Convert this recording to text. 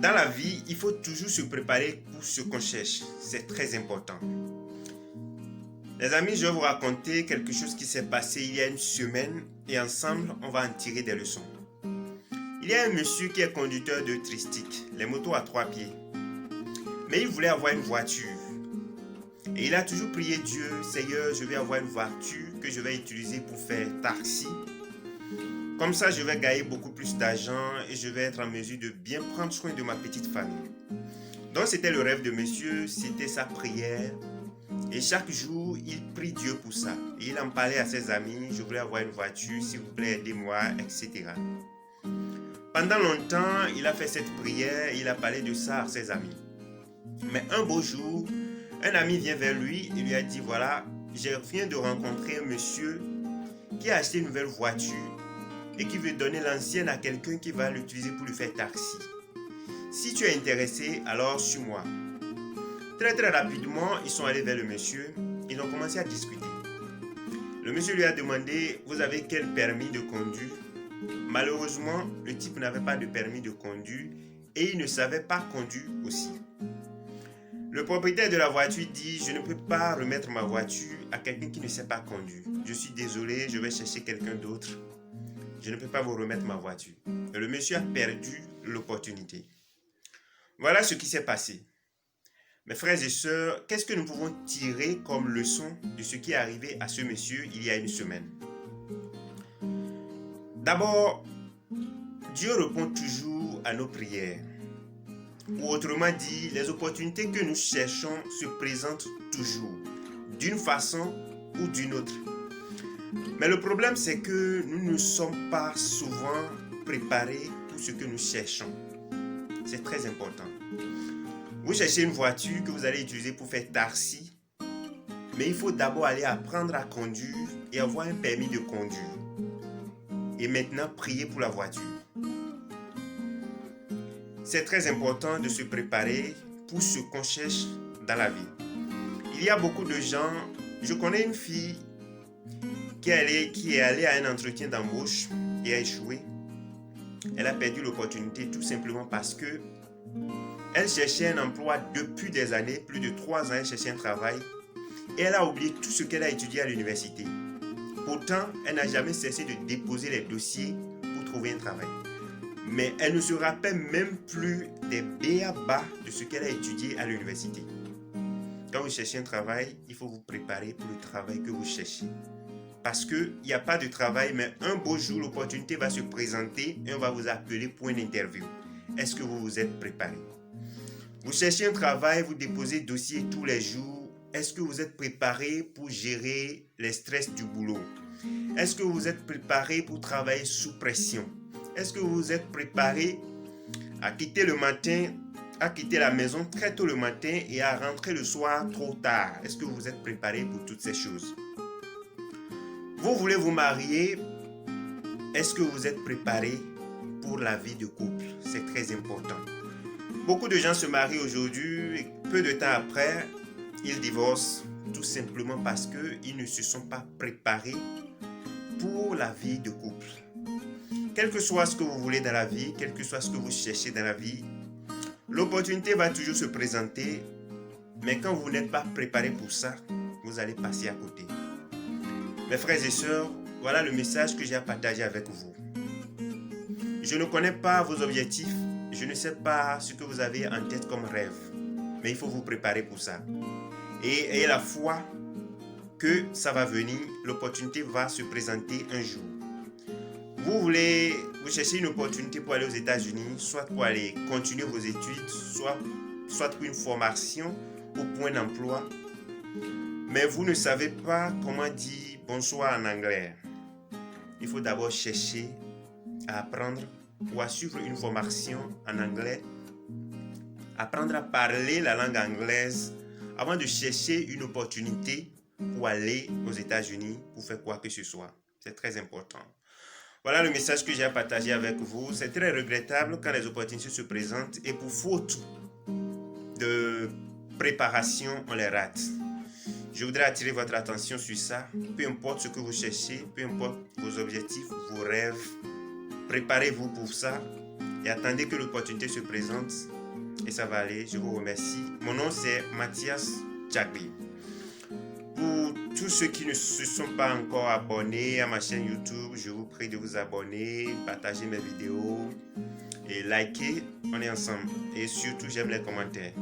Dans la vie, il faut toujours se préparer pour ce qu'on cherche. C'est très important. Les amis, je vais vous raconter quelque chose qui s'est passé il y a une semaine et ensemble, on va en tirer des leçons. Il y a un monsieur qui est conducteur de tristique, les motos à 3 pieds. Mais il voulait avoir une voiture. Et il a toujours prié Dieu, Seigneur, je vais avoir une voiture que je vais utiliser pour faire taxi. Comme ça, je vais gagner beaucoup plus d'argent et je vais être en mesure de bien prendre soin de ma petite famille. Donc, c'était le rêve de monsieur, c'était sa prière. Et chaque jour, il prie Dieu pour ça. Et il en parlait à ses amis, je voulais avoir une voiture, s'il vous plaît, aidez-moi, etc. Pendant longtemps, il a fait cette prière, il a parlé de ça à ses amis. Mais un beau jour, un ami vient vers lui et lui a dit, voilà, je viens de rencontrer un monsieur qui a acheté une nouvelle voiture et qui veut donner l'ancienne à quelqu'un qui va l'utiliser pour lui faire taxi. Si tu es intéressé, alors suis-moi. Très rapidement, ils sont allés vers le monsieur, ils ont commencé à discuter. Le monsieur lui a demandé, vous avez quel permis de conduire? Malheureusement, le type n'avait pas de permis de conduire et il ne savait pas conduire aussi. Le propriétaire de la voiture dit, je ne peux pas remettre ma voiture à quelqu'un qui ne sait pas conduire. Je suis désolé, je vais chercher quelqu'un d'autre. Je ne peux pas vous remettre ma voiture. Et le monsieur a perdu l'opportunité. Voilà ce qui s'est passé. Mes frères et sœurs, qu'est-ce que nous pouvons tirer comme leçon de ce qui est arrivé à ce monsieur il y a une semaine? D'abord, Dieu répond toujours à nos prières. Ou autrement dit, les opportunités que nous cherchons se présentent toujours, d'une façon ou d'une autre. Mais le problème, c'est que nous ne sommes pas souvent préparés pour ce que nous cherchons. C'est très important. Vous cherchez une voiture que vous allez utiliser pour faire taxi, mais il faut d'abord aller apprendre à conduire et avoir un permis de conduire. Et maintenant, prier pour la voiture. C'est très important de se préparer pour ce qu'on cherche dans la vie. Il y a beaucoup de gens, je connais une fille qui est allée à un entretien d'embauche et a échoué. Elle a perdu l'opportunité tout simplement parce que elle cherchait un emploi depuis des années, plus de 3 ans, elle cherchait un travail et elle a oublié tout ce qu'elle a étudié à l'université. Pourtant, elle n'a jamais cessé de déposer les dossiers pour trouver un travail. Mais elle ne se rappelle même plus des b.a.-ba de ce qu'elle a étudié à l'université. Quand vous cherchez un travail, il faut vous préparer pour le travail que vous cherchez. Parce qu'il n'y a pas de travail, mais un beau jour, l'opportunité va se présenter et on va vous appeler pour une interview. Est-ce que vous vous êtes préparé? Vous cherchez un travail, vous déposez dossier tous les jours. Est-ce que vous êtes préparé pour gérer les stress du boulot? Est-ce que vous êtes préparé pour travailler sous pression? Est-ce que vous êtes préparé à quitter le matin, à quitter la maison très tôt le matin et à rentrer le soir trop tard? Est-ce que vous êtes préparé pour toutes ces choses? Vous voulez vous marier? Est-ce que vous êtes préparé pour la vie de couple? C'est très important. Beaucoup de gens se marient aujourd'hui et peu de temps après, ils divorcent tout simplement parce qu'ils ne se sont pas préparés pour la vie de couple. Quel que soit ce que vous voulez dans la vie, quel que soit ce que vous cherchez dans la vie, l'opportunité va toujours se présenter, mais quand vous n'êtes pas préparé pour ça, vous allez passer à côté. Mes frères et sœurs, voilà le message que j'ai à partager avec vous. Je ne connais pas vos objectifs, je ne sais pas ce que vous avez en tête comme rêve, mais il faut vous préparer pour ça. Et ayez la foi que ça va venir, l'opportunité va se présenter un jour. Vous cherchez une opportunité pour aller aux États-Unis, soit pour aller continuer vos études, soit pour une formation ou pour un emploi. Mais vous ne savez pas comment dire bonsoir en anglais. Il faut d'abord chercher à apprendre ou à suivre une formation en anglais, apprendre à parler la langue anglaise avant de chercher une opportunité pour aller aux États-Unis pour faire quoi que ce soit. C'est très important. Voilà le message que j'ai à partager avec vous. C'est très regrettable quand les opportunités se présentent et pour faute de préparation, on les rate. Je voudrais attirer votre attention sur ça. Peu importe ce que vous cherchez, peu importe vos objectifs, vos rêves, préparez-vous pour ça. et attendez que l'opportunité se présente et ça va aller. Je vous remercie. Mon nom c'est Mathias Jagby. Pour tous ceux qui ne se sont pas encore abonnés à ma chaîne YouTube, je vous prie de vous abonner, partager mes vidéos et liker. On est ensemble. Et surtout, j'aime les commentaires.